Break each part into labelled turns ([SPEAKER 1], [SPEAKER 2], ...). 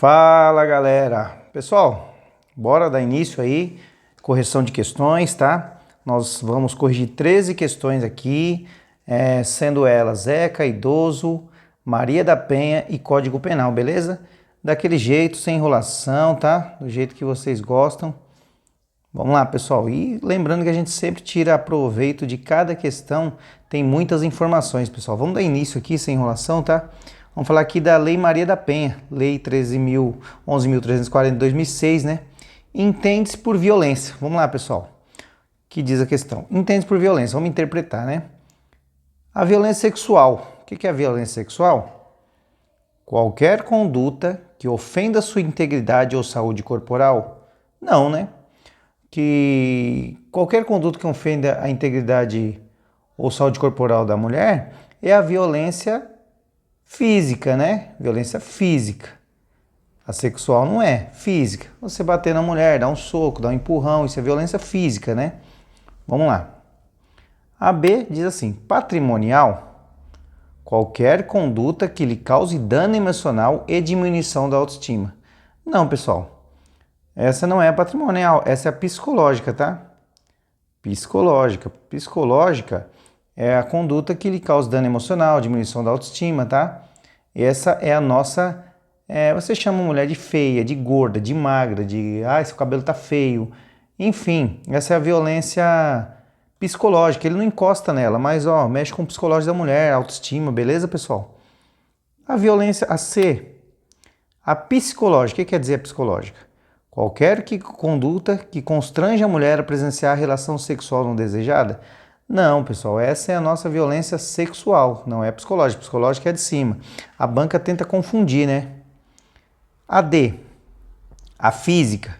[SPEAKER 1] Fala, galera! Pessoal, bora dar início aí, correção de questões, tá? Nós vamos corrigir 13 questões aqui, sendo elas ECA, idoso, Maria da Penha e Código Penal, beleza? Daquele jeito, sem enrolação, tá? Do jeito que vocês gostam. Vamos lá, pessoal. E lembrando que a gente sempre tira proveito de cada questão, tem muitas informações, pessoal. Vamos dar início aqui, sem enrolação, tá? Vamos falar aqui da Lei Maria da Penha, Lei 11.340 de 2006, né? Entende-se por violência. Vamos lá, pessoal. Que diz a questão? Entende-se por violência. Vamos interpretar, né? A violência sexual. O que é a violência sexual? Qualquer conduta que ofenda sua integridade ou saúde corporal? Não, né? Que qualquer conduta que ofenda a integridade ou saúde corporal da mulher é a violência física, né? Violência física. A sexual não é física. Você bater na mulher, dar um soco, dar um empurrão, isso é violência física, né? Vamos lá. A B diz assim: patrimonial, qualquer conduta que lhe cause dano emocional e diminuição da autoestima. Não, pessoal. Essa não é a patrimonial, essa é a psicológica, tá? Psicológica. Psicológica é a conduta que lhe causa dano emocional, diminuição da autoestima, tá? Essa é a nossa... você chama a mulher de feia, de gorda, de magra, de... seu cabelo tá feio. Enfim, essa é a violência psicológica. Ele não encosta nela, mas, mexe com o psicológico da mulher, autoestima, beleza, pessoal? A violência, a C, a psicológica. O que quer dizer a psicológica? Qualquer conduta que constrange a mulher a presenciar a relação sexual não desejada? Não, pessoal, essa é a nossa violência sexual, não é psicológica. Psicológica é de cima. A banca tenta confundir, né? A D, a física.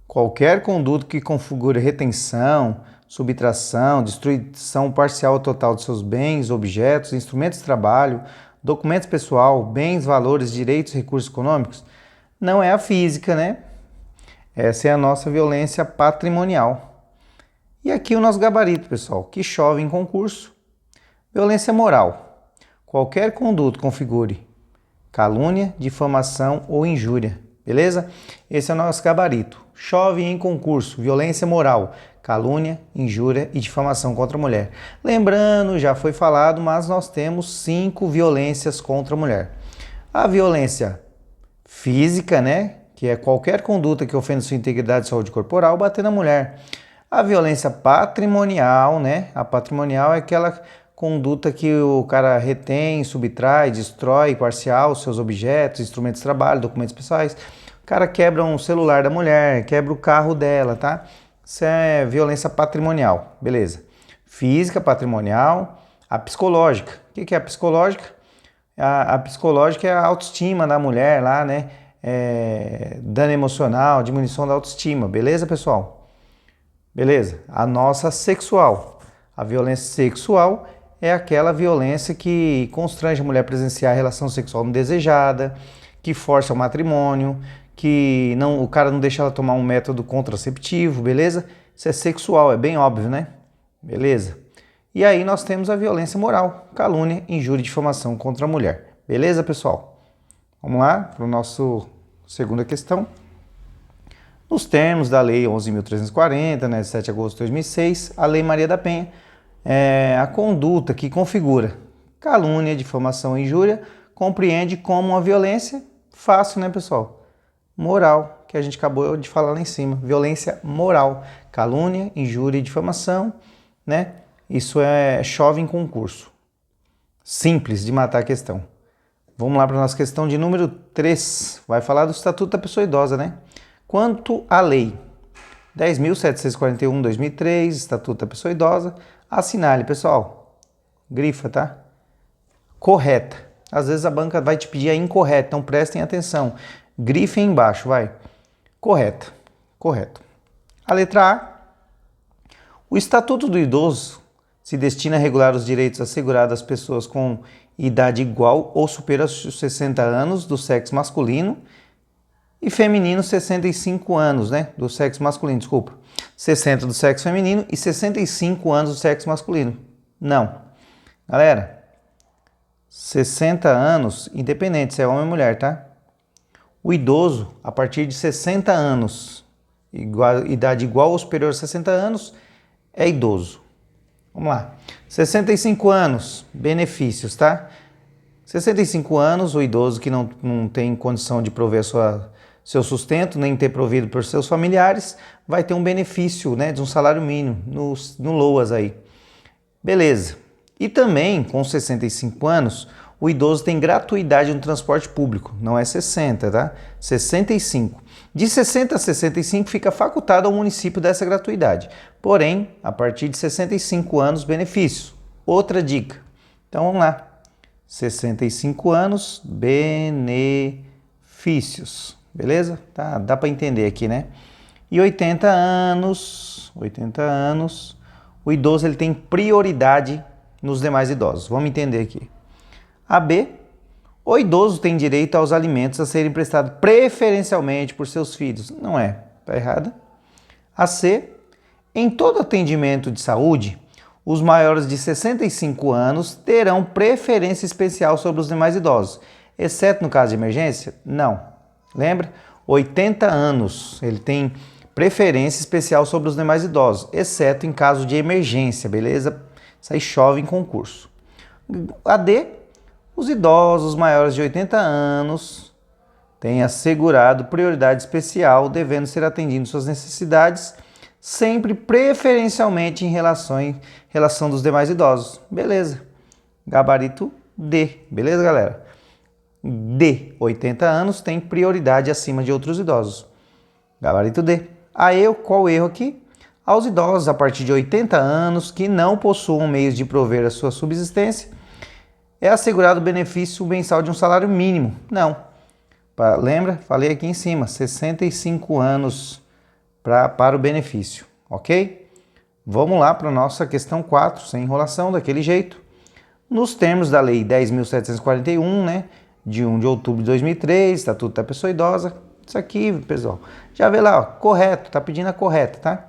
[SPEAKER 1] Qualquer conduta que configure retenção, subtração, destruição parcial ou total de seus bens, objetos, instrumentos de trabalho, documentos pessoal, bens, valores, direitos, recursos econômicos, não é a física, né? Essa é a nossa violência patrimonial. E aqui o nosso gabarito, pessoal, que chove em concurso. Violência moral. Qualquer conduta configure calúnia, difamação ou injúria. Beleza? Esse é o nosso gabarito. Chove em concurso. Violência moral. Calúnia, injúria e difamação contra a mulher. Lembrando, já foi falado, mas nós temos 5 violências contra a mulher. A violência física, né? Que é qualquer conduta que ofenda sua integridade e saúde corporal, bater na mulher. A violência patrimonial, né? A patrimonial é aquela conduta que o cara retém, subtrai, destrói parcial seus objetos, instrumentos de trabalho, documentos pessoais. O cara quebra um celular da mulher, quebra o carro dela, tá? Isso é violência patrimonial, beleza. Física, patrimonial. A psicológica. O que é a psicológica? A psicológica é a autoestima da mulher lá, né? Dano emocional, diminuição da autoestima, beleza, pessoal? Beleza? A nossa sexual. A violência sexual é aquela violência que constrange a mulher a presenciar a relação sexual não desejada, que força o matrimônio, que o cara não deixa ela tomar um método contraceptivo, beleza? Isso é sexual, é bem óbvio, né? Beleza? E aí nós temos a violência moral, calúnia, injúria e difamação contra a mulher. Beleza, pessoal? Vamos lá para a nossa segunda questão. Nos termos da Lei 11.340, né, de 7 de agosto de 2006, a Lei Maria da Penha, a conduta que configura calúnia, difamação e injúria compreende como uma violência fácil, né, pessoal? Moral, que a gente acabou de falar lá em cima. Violência moral, calúnia, injúria e difamação, né? Isso chove em concurso. Simples de matar a questão. Vamos lá para a nossa questão de número 3. Vai falar do Estatuto da Pessoa Idosa, né? Quanto à Lei 10.741/2003, Estatuto da Pessoa Idosa, assinale, pessoal. Grifa, tá? Correta. Às vezes a banca vai te pedir a incorreta, então prestem atenção. Grifem embaixo, vai. Correta. Correto. A letra A. O Estatuto do Idoso se destina a regular os direitos assegurados às pessoas com idade igual ou superior aos 60 anos do sexo masculino e feminino 65 anos, né? Do sexo masculino, desculpa. 60 do sexo feminino e 65 anos do sexo masculino. Não. Galera, 60 anos, independente se é homem ou mulher, tá? o idoso, a partir de 60 anos, idade igual ou superior a 60 anos, é idoso. Vamos lá. 65 anos, benefícios, tá? 65 anos, o idoso que não tem condição de prover seu sustento, nem ter provido por seus familiares, vai ter um benefício, né, de um salário mínimo no LOAS aí. Beleza. E também, com 65 anos, o idoso tem gratuidade no transporte público. Não é 60, tá? 65. De 60 a 65 fica facultado ao município dessa gratuidade. Porém, a partir de 65 anos, benefício. Outra dica. Então, vamos lá. 65 anos, benefícios. Beleza? Tá, dá para entender aqui, né? E 80 anos, o idoso ele tem prioridade nos demais idosos. Vamos entender aqui. A B, o idoso tem direito aos alimentos a serem prestados preferencialmente por seus filhos. Não é, tá errada. A C, em todo atendimento de saúde, os maiores de 65 anos terão preferência especial sobre os demais idosos, exceto no caso de emergência? Não. Lembra? 80 anos, ele tem preferência especial sobre os demais idosos, exceto em caso de emergência, beleza? Isso aí chove em concurso. A D, os idosos maiores de 80 anos têm assegurado prioridade especial, devendo ser atendidos suas necessidades, sempre preferencialmente em relação dos demais idosos. Beleza. Gabarito D. Beleza, galera? D. 80 anos tem prioridade acima de outros idosos. Gabarito D. Qual o erro aqui? Aos idosos a partir de 80 anos que não possuam meios de prover a sua subsistência, é assegurado o benefício mensal de um salário mínimo. Não. Lembra? Falei aqui em cima, 65 anos para o benefício, ok? Vamos lá para a nossa questão 4, sem enrolação, daquele jeito. Nos termos da Lei 10.741, né, de 1 de outubro de 2003, Estatuto da Pessoa Idosa, isso aqui, pessoal, já vê lá, ó, correto, tá pedindo a correta, tá?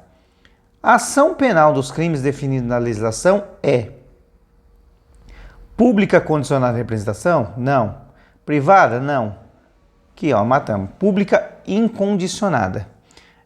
[SPEAKER 1] A ação penal dos crimes definidos na legislação é pública condicionada à representação? Não. Privada? Não. Aqui, ó, matamos. Pública incondicionada.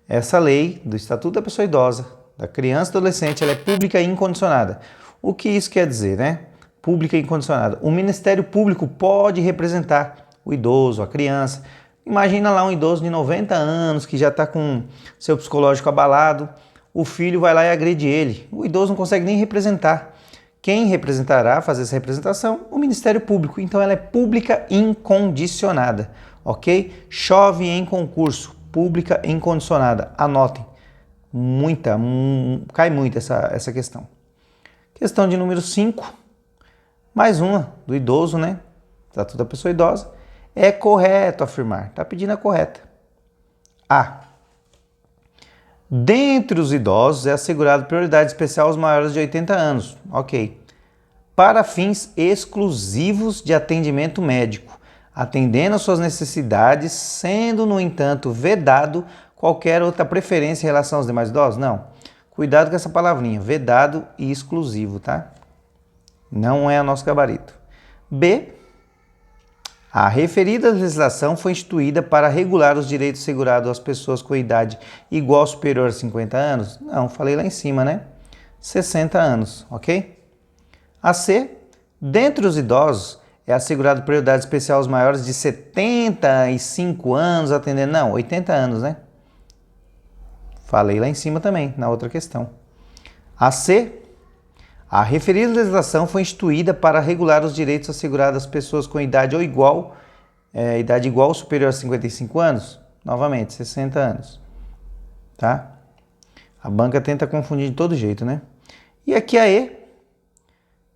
[SPEAKER 1] Essa lei do Estatuto da Pessoa Idosa, da criança e adolescente, ela é pública incondicionada. O que isso quer dizer, né? Pública incondicionada. O Ministério Público pode representar o idoso, a criança. Imagina lá um idoso de 90 anos que já está com seu psicológico abalado. O filho vai lá e agride ele. O idoso não consegue nem representar. Quem representará, fazer essa representação? O Ministério Público. Então ela é pública incondicionada, ok? Chove em concurso, pública incondicionada. Anotem. Cai muito essa questão. Questão de número 5. Mais uma, do idoso, né? Estatuto da Pessoa Idosa. É correto afirmar. Está pedindo a correta. A. Dentre os idosos é assegurado prioridade especial aos maiores de 80 anos. Ok. Para fins exclusivos de atendimento médico, atendendo às suas necessidades, sendo, no entanto, vedado qualquer outra preferência em relação aos demais idosos? Não. Cuidado com essa palavrinha, vedado e exclusivo, tá? Não é o nosso gabarito. B. A referida legislação foi instituída para regular os direitos assegurados às pessoas com idade igual ou superior a 50 anos? Não, falei lá em cima, né? 60 anos, ok? A C. Dentre os idosos, é assegurado prioridade especial aos maiores de 75 anos, atendendo... Não, 80 anos, né? Falei lá em cima também, na outra questão. A C. A referida legislação foi instituída para regular os direitos assegurados às pessoas com idade igual ou superior a 55 anos? Novamente, 60 anos. Tá? A banca tenta confundir de todo jeito, né? E aqui a E,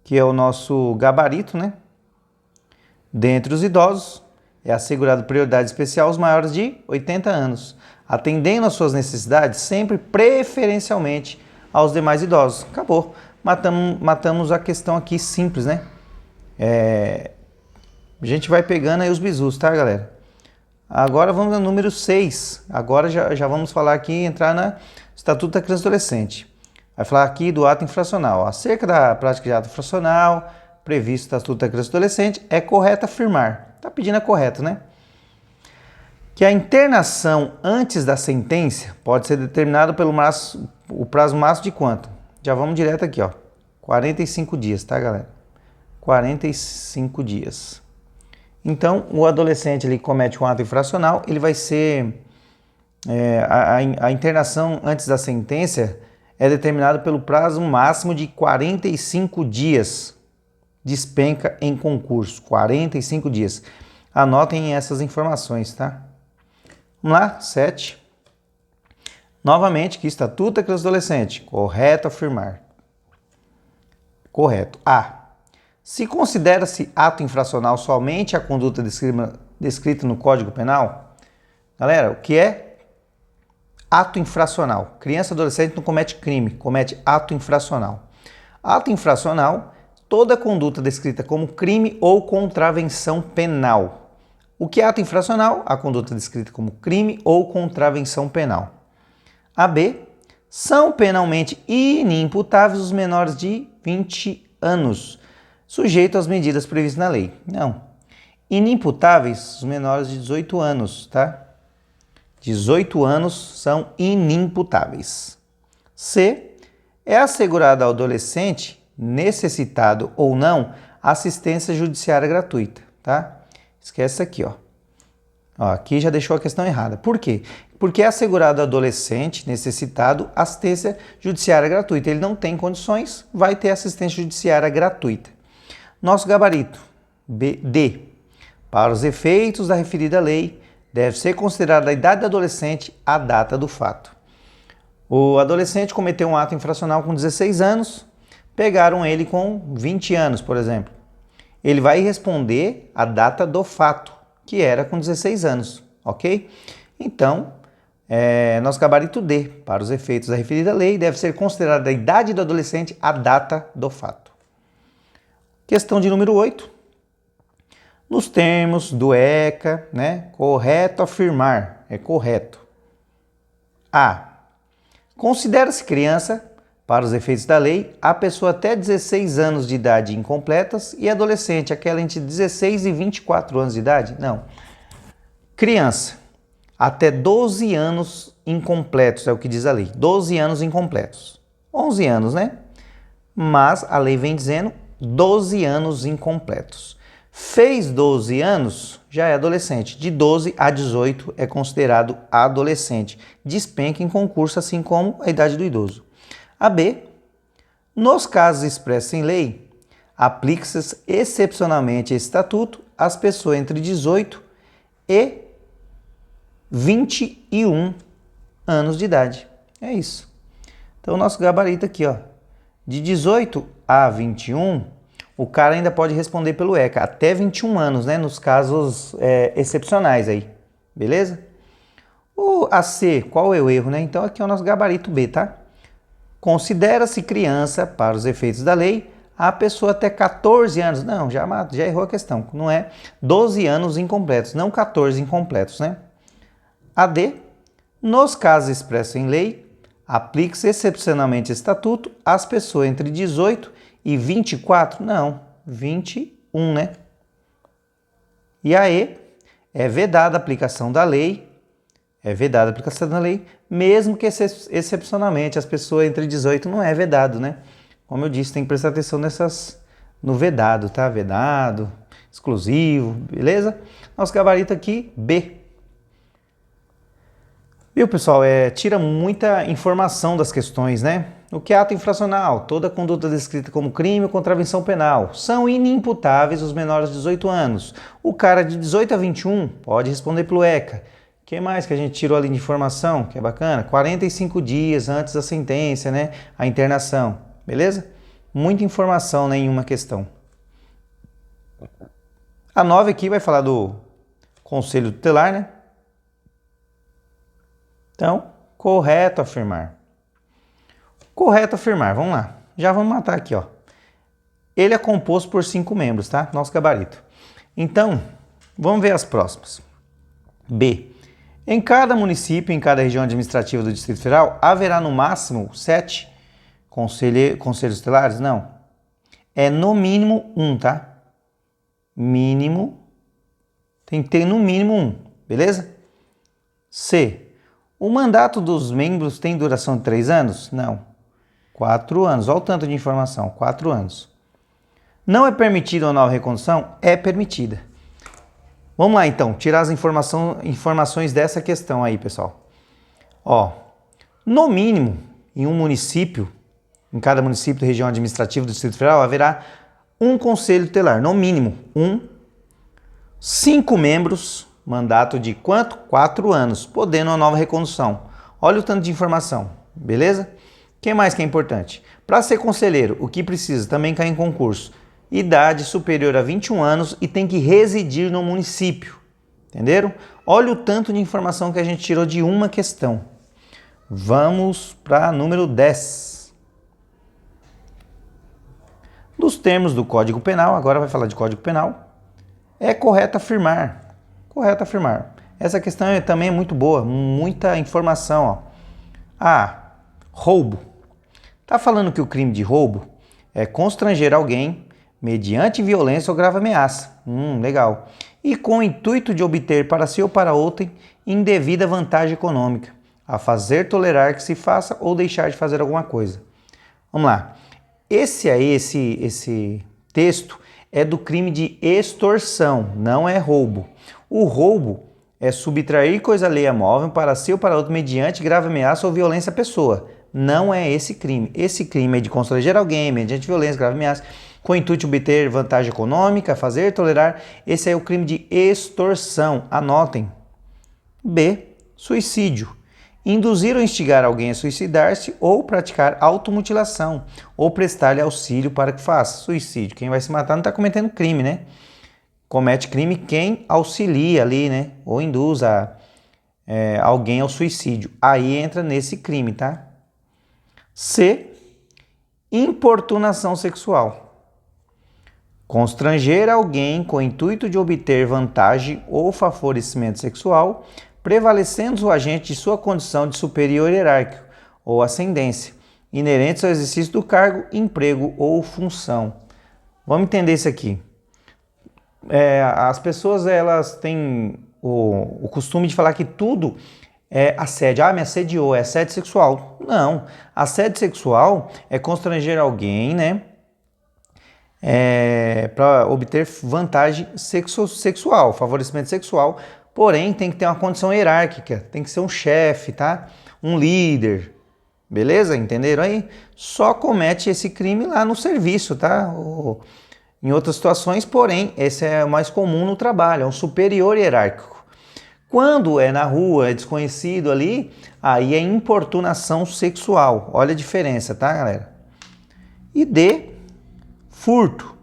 [SPEAKER 1] que é o nosso gabarito, né? Dentre os idosos, é assegurado prioridade especial aos maiores de 80 anos, atendendo às suas necessidades sempre preferencialmente aos demais idosos. Acabou. Matamos a questão aqui simples, né? A gente vai pegando aí os bizus, tá, galera? Agora vamos ao número 6. Agora já vamos falar aqui, entrar no Estatuto da Criança e Adolescente. Vai falar aqui do ato infracional. Acerca da prática de ato infracional, previsto no Estatuto da Criança e Adolescente, é correto afirmar. Tá pedindo a correta, né? Que a internação antes da sentença pode ser determinada pelo o prazo máximo de quanto? Já vamos direto aqui, ó. 45 dias, tá, galera? 45 dias. Então, o adolescente ele comete um ato infracional, ele vai ser... a internação antes da sentença é determinada pelo prazo máximo de 45 dias. Despenca em concurso. 45 dias. Anotem essas informações, tá? Vamos lá, 7. Novamente, que estatuto é que o adolescente? Correto afirmar. Correto. A. Se considera-se ato infracional somente a conduta descrita no Código Penal? Galera, o que é ato infracional? Criança e adolescente não comete crime, comete ato infracional. Ato infracional, toda conduta descrita como crime ou contravenção penal. O que é ato infracional? A conduta descrita como crime ou contravenção penal. A. B. São penalmente inimputáveis os menores de 20 anos, sujeitos às medidas previstas na lei. Não. Inimputáveis os menores de 18 anos, tá? 18 anos são inimputáveis. C. É assegurada ao adolescente, necessitado ou não, assistência judiciária gratuita, tá? Esquece isso aqui, ó. Aqui já deixou a questão errada. Por quê? Porque é assegurado ao adolescente necessitado assistência judiciária gratuita. Ele não tem condições, vai ter assistência judiciária gratuita. Nosso gabarito, D. Para os efeitos da referida lei, deve ser considerada a idade do adolescente a data do fato. O adolescente cometeu um ato infracional com 16 anos, pegaram ele com 20 anos, por exemplo. Ele vai responder a data do fato, que era com 16 anos, ok? Então, nosso gabarito D, para os efeitos da referida lei, deve ser considerada a idade do adolescente a data do fato. Questão de número 8. Nos termos do ECA, né? Correto afirmar, é correto. A. Considera-se criança, para os efeitos da lei, a pessoa até 16 anos de idade incompletas e adolescente, aquela entre 16 e 24 anos de idade? Não. Criança, até 12 anos incompletos, é o que diz a lei. 12 anos incompletos. 11 anos, né? Mas a lei vem dizendo 12 anos incompletos. Fez 12 anos, já é adolescente. De 12 a 18 é considerado adolescente. Despenca em concurso, assim como a idade do idoso. A. B. Nos casos expressos em lei, aplica-se excepcionalmente esse estatuto às pessoas entre 18 e 21 anos de idade. É isso. Então, o nosso gabarito aqui, ó, de 18 a 21, o cara ainda pode responder pelo ECA, até 21 anos, né, nos casos excepcionais aí, beleza? O AC, qual é o erro, né? Então, aqui é o nosso gabarito B, tá? Considera-se criança, para os efeitos da lei, a pessoa até 14 anos. Não, já errou a questão. Não é 12 anos incompletos, não 14 incompletos, né? A. D. Nos casos expressos em lei, aplica-se excepcionalmente esse estatuto às pessoas entre 18 e 24? Não, 21, né? E a E. É vedada a aplicação da lei. Mesmo que excepcionalmente as pessoas entre 18 não é vedado, né? Como eu disse, tem que prestar atenção no vedado, tá? Vedado, exclusivo, beleza? Nosso gabarito aqui, B. Viu, pessoal? Tira muita informação das questões, né? O que é ato infracional? Toda conduta descrita como crime ou contravenção penal. São inimputáveis os menores de 18 anos. O cara de 18 a 21 pode responder pelo ECA. O que mais que a gente tirou ali de informação, que é bacana? 45 dias antes da sentença, né? A internação, beleza? Muita informação, né, em uma questão. A 9 aqui vai falar do conselho tutelar, né? Então, correto afirmar. Correto afirmar, vamos lá. Já vamos matar aqui, ó. Ele é composto por 5 membros, tá? Nosso gabarito. Então, vamos ver as próximas. B. Em cada município, em cada região administrativa do Distrito Federal, haverá no máximo 7 conselhos tutelares? Não. É no mínimo 1, tá? Mínimo. Tem que ter no mínimo 1, beleza? C. O mandato dos membros tem duração de 3 anos? Não. 4 anos. Olha o tanto de informação. 4 anos. Não é permitida uma nova recondução? É permitida. Vamos lá, então. Tirar as informações dessa questão aí, pessoal. Ó, no mínimo, em um município, em cada município da região administrativa do Distrito Federal, haverá um conselho tutelar. No mínimo, 5 membros, mandato de quanto? 4 anos, podendo uma nova recondução. Olha o tanto de informação, beleza? O que mais que é importante? Para ser conselheiro, o que precisa? Também cair em concurso. Idade superior a 21 anos e tem que residir no município. Entenderam? Olha o tanto de informação que a gente tirou de uma questão. Vamos para número 10. Dos termos do Código Penal, agora vai falar de Código Penal. É correto afirmar. Correto afirmar. Essa questão também é muito boa, muita informação. Ó. A. Roubo. Está falando que o crime de roubo é constranger alguém mediante violência ou grave ameaça. Legal. E com o intuito de obter para si ou para outrem indevida vantagem econômica, a fazer tolerar que se faça ou deixar de fazer alguma coisa. Vamos lá. Esse texto é do crime de extorsão, não é roubo. O roubo é subtrair coisa alheia móvel para si ou para outro mediante grave ameaça ou violência à pessoa. Não é esse crime. Esse crime é de constranger alguém mediante violência, grave ameaça, com o intuito de obter vantagem econômica, fazer tolerar. Esse é o crime de extorsão. Anotem. B. Suicídio. Induzir ou instigar alguém a suicidar-se ou praticar automutilação ou prestar-lhe auxílio para que faça. Suicídio. Quem vai se matar não está cometendo crime, né? Comete crime quem auxilia ali, né? Ou induz alguém ao suicídio. Aí entra nesse crime, tá? C. Importunação sexual. Constranger alguém com o intuito de obter vantagem ou favorecimento sexual, prevalecendo o agente de sua condição de superior hierárquico ou ascendência, inerentes ao exercício do cargo, emprego ou função. Vamos entender isso aqui. As pessoas elas têm o costume de falar que tudo é assédio. Me assediou, é assédio sexual. Não, assédio sexual é constranger alguém, né? Para obter vantagem sexual, favorecimento sexual. Porém, tem que ter uma condição hierárquica, tem que ser um chefe, tá? Um líder, beleza? Entenderam aí? Só comete esse crime lá no serviço, tá? Em outras situações, porém, esse é o mais comum no trabalho, é um superior hierárquico. Quando é na rua, é desconhecido ali, aí é importunação sexual. Olha a diferença, tá, galera? E D, furto,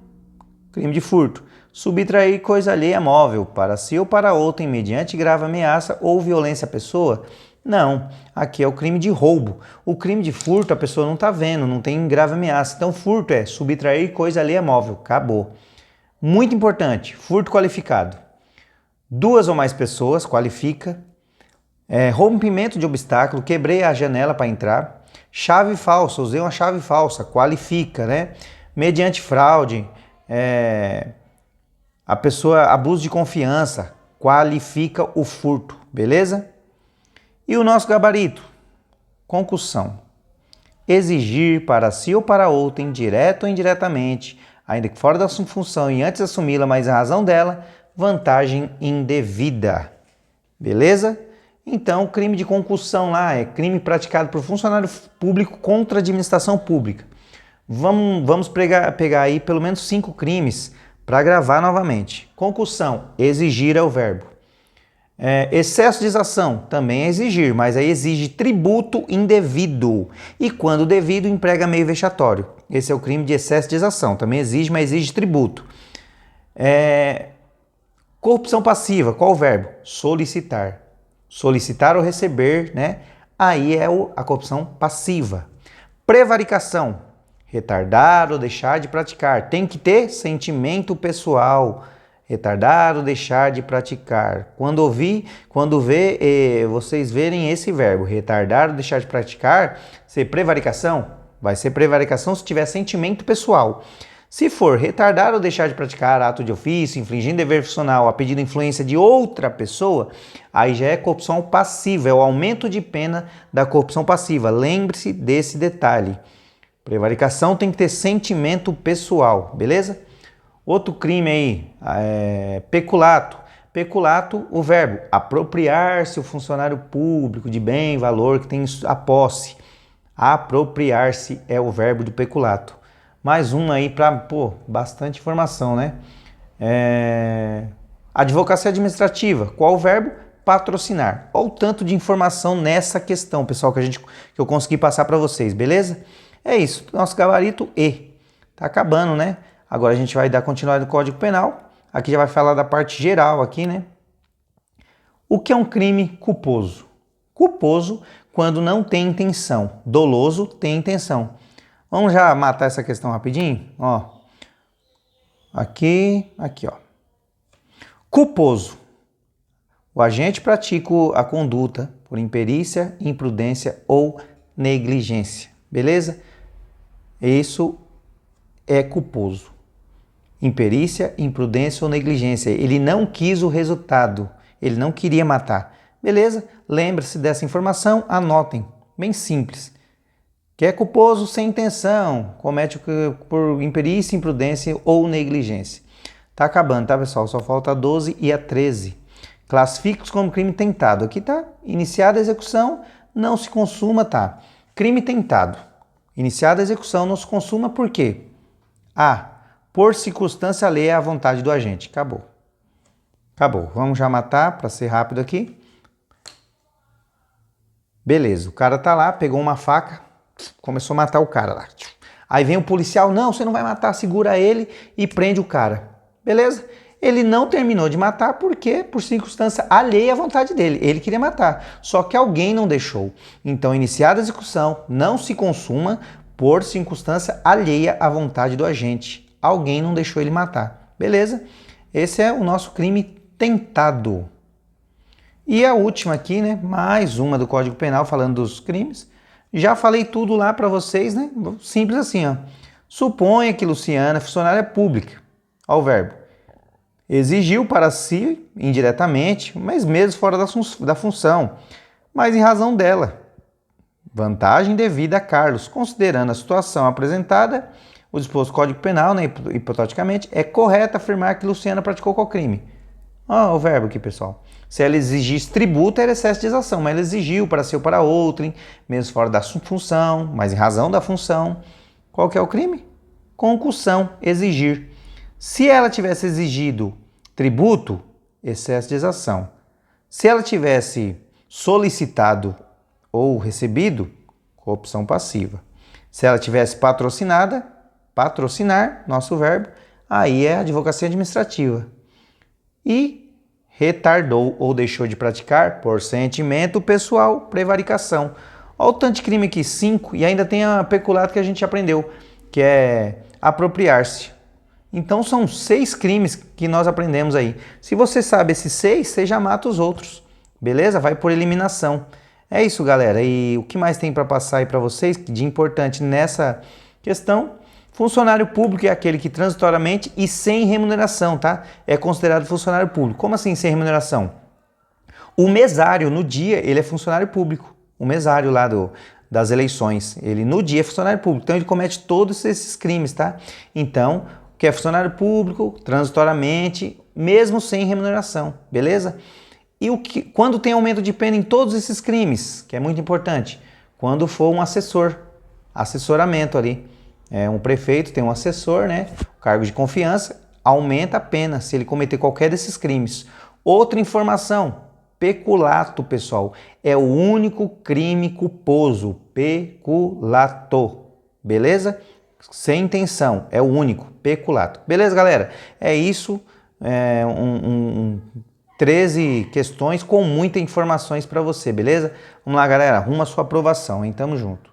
[SPEAKER 1] crime de furto. Subtrair coisa alheia móvel para si ou para outrem mediante grave ameaça ou violência à pessoa? Não, aqui é o crime de roubo. O crime de furto a pessoa não está vendo, não tem grave ameaça. Então furto é subtrair coisa alheia móvel. Acabou. Muito importante, furto qualificado. 2 ou mais pessoas, qualifica. Rompimento de obstáculo, quebrei a janela para entrar. Chave falsa, usei uma chave falsa, qualifica, né? Mediante fraude, a pessoa abuso de confiança, qualifica o furto, beleza? E o nosso gabarito, concussão. Exigir para si ou para outrem, direto ou indiretamente, ainda que fora da sua função e antes assumi-la, mas em razão dela, vantagem indevida, beleza? Então, crime de concussão lá é crime praticado por funcionário público contra a administração pública. Vamos pegar aí pelo menos 5 crimes para gravar novamente. Concussão, exigir é o verbo. Excesso de exação, também é exigir, mas aí exige tributo indevido. E quando devido, emprega meio vexatório. Esse é o crime de excesso de exação, também exige, mas exige tributo. Corrupção passiva, qual o verbo? Solicitar. Solicitar ou receber, né? Aí é a corrupção passiva. Prevaricação, retardar ou deixar de praticar. Tem que ter sentimento pessoal. Retardar ou deixar de praticar. Quando vê, vocês verem esse verbo, retardar ou deixar de praticar, ser prevaricação, vai ser prevaricação se tiver sentimento pessoal. Se for retardar ou deixar de praticar ato de ofício, infringir dever funcional a pedido de influência de outra pessoa, aí já é corrupção passiva, é o aumento de pena da corrupção passiva. Lembre-se desse detalhe. Prevaricação tem que ter sentimento pessoal, beleza? Outro crime aí, peculato. Peculato, o verbo apropriar-se o funcionário público de bem, valor que tem a posse. Apropriar-se é o verbo do peculato. Mais um aí para, bastante informação, né? Advocacia administrativa. Qual o verbo? Patrocinar. Olha o tanto de informação nessa questão, pessoal, que eu consegui passar para vocês, beleza? É isso. Nosso gabarito E. Tá acabando, né? Agora a gente vai dar continuidade no Código Penal. Aqui já vai falar da parte geral aqui, né? O que é um crime culposo? Culposo quando não tem intenção. Doloso tem intenção. Vamos já matar essa questão rapidinho? Ó. Aqui, ó. Culposo. O agente pratica a conduta por imperícia, imprudência ou negligência. Beleza? Isso é culposo. Imperícia, imprudência ou negligência. Ele não quis o resultado. Ele não queria matar. Beleza? Lembre-se dessa informação, anotem. Bem simples. Que é culposo sem intenção, comete por imperícia, imprudência ou negligência. Tá acabando, tá, pessoal? Só falta a 12 e a 13. Classifique-os como crime tentado. Aqui tá iniciada a execução, não se consuma, tá? Crime tentado. Iniciada a execução, não se consuma por quê? A. Por circunstância alheia à vontade do agente. Acabou. Acabou. Vamos já matar para ser rápido aqui. Beleza, o cara tá lá, pegou uma faca, começou a matar o cara lá. Aí vem o policial, não, você não vai matar, segura ele e prende o cara. Beleza? Ele não terminou de matar porque por circunstância alheia à vontade dele. Ele queria matar, só que alguém não deixou. Então, iniciada a execução, não se consuma por circunstância alheia à vontade do agente. Alguém não deixou ele matar. Beleza? Esse é o nosso crime tentado. E a última aqui, né? Mais uma do Código Penal falando dos crimes. Já falei tudo lá para vocês, né? Simples assim, ó. Suponha que Luciana é funcionária pública. Olha o verbo. Exigiu para si, indiretamente, mas mesmo fora da função, mas em razão dela. Vantagem devida a Carlos, considerando a situação apresentada, o disposto Código Penal, né, hipoteticamente, é correto afirmar que Luciana praticou qual crime? Ó, o verbo aqui, pessoal. Se ela exigisse tributo, era excesso de exação, mas ela exigiu para si ou para outrem, mesmo fora da função, mas em razão da função. Qual que é o crime? Concussão, exigir. Se ela tivesse exigido tributo, excesso de exação. Se ela tivesse solicitado ou recebido, corrupção passiva. Se ela tivesse patrocinada, patrocinar, nosso verbo, aí é advocacia administrativa. E retardou ou deixou de praticar por sentimento pessoal, prevaricação. Olha o tanto de crime aqui, 5, e ainda tem a peculato que a gente aprendeu, que é apropriar-se. Então são 6 crimes que nós aprendemos aí. Se você sabe esses 6, você já mata os outros, beleza? Vai por eliminação. É isso, galera. E o que mais tem para passar aí para vocês de importante nessa questão? Funcionário público é aquele que transitoriamente e sem remuneração, tá? É considerado funcionário público. Como assim sem remuneração? O mesário, no dia, ele é funcionário público. O mesário lá das eleições, ele no dia é funcionário público. Então ele comete todos esses crimes, tá? Então, que é funcionário público, transitoriamente, mesmo sem remuneração, beleza? E quando tem aumento de pena em todos esses crimes, que é muito importante, quando for um assessoramento ali, um prefeito tem um assessor, né? Cargo de confiança, aumenta a pena se ele cometer qualquer desses crimes. Outra informação, peculato, pessoal, é o único crime culposo, peculato, beleza? Sem intenção, é o único, peculato. Beleza, galera? É isso, 13 questões com muitas informações para você, beleza? Vamos lá, galera, rumo à sua aprovação, hein? Tamo junto.